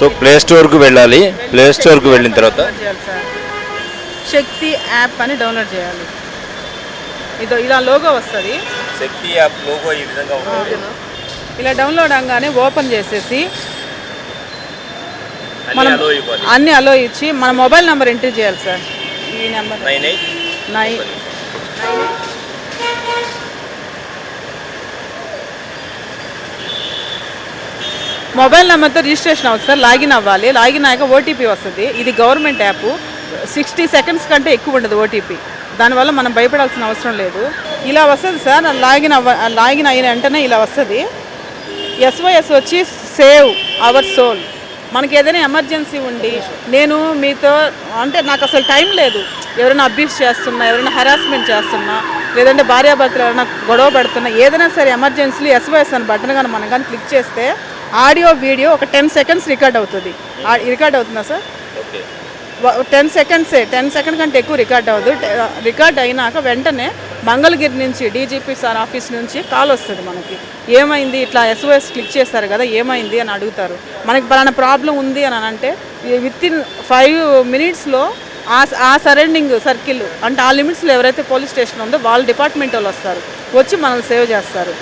So play స్టోర్కి వెళ్ళాలి. Play స్టోర్కి వెళ్ళిన తర్వాత శక్తి యాప్ అని డౌన్లోడ్ చేయాలి. ఇదో ఇలా లోగో వస్తుంది. శక్తి యాప్ లోగో ఈ విధంగా ఉంటుంది. ఇలా డౌన్లోడ్ అవగానే ఓపెన్ చేసేసి మనం అన్ని అలో ఇచ్చి మన మొబైల్ నెంబర్ ఎంట్రీ చేయాలి సార్. ఈ నెంబర్ 98 మొబైల్ నెంబర్తో రిజిస్ట్రేషన్ అవుతుంది సార్. లాగిన్ అవ్వాలి. లాగిన్ అయ్యాక ఓటీపీ వస్తుంది. ఇది గవర్నమెంట్ యాప్. 60 సెకండ్స్ కంటే ఎక్కువ ఉండదు ఓటీపీ. దానివల్ల మనం భయపడాల్సిన అవసరం లేదు. ఇలా వస్తుంది సార్. లాగిన్ అయిన వెంటనే ఇలా వస్తుంది. ఎస్ఓఎస్ వచ్చి సేవ్ అవర్ సోల్. మనకి ఏదైనా ఎమర్జెన్సీ ఉండి నేను మీతో అంటే నాకు అసలు టైం లేదు, ఎవరైనా అబ్యూస్ చేస్తున్నా, ఎవరైనా హెరాస్మెంట్ చేస్తున్నా, లేదంటే భార్యాభర్తలు ఎవరైనా గొడవ పెడుతున్నా, ఏదైనా సరే ఎమర్జెన్సీ ఎస్ఓఎస్ అని బటన్ కానీ మనం కానీ క్లిక్ చేస్తే ఆడియో వీడియో ఒక 10 సెకండ్స్ రికార్డ్ అవుతుంది. రికార్డ్ అవుతుందా సార్? 10 సెకండ్ కంటే ఎక్కువ రికార్డ్ అవ్వదు. రికార్డ్ అయినాక వెంటనే మంగళగిరి నుంచి డీజీపీ సార్ ఆఫీస్ నుంచి కాల్ వస్తుంది మనకి. ఏమైంది, ఇట్లా ఎస్ఓఎస్ క్లిక్ చేస్తారు కదా, ఏమైంది అని అడుగుతారు. మనకి పలానా ప్రాబ్లం ఉంది అని అంటే వితిన్ 5 మినిట్స్లో ఆ సరౌండింగ్ సర్కిల్ అంటే ఆ లిమిట్స్లో ఎవరైతే పోలీస్ స్టేషన్ ఉందో వాళ్ళ డిపార్ట్మెంట్ వాళ్ళు వస్తారు, వచ్చి మనల్ని సేవ్ చేస్తారు.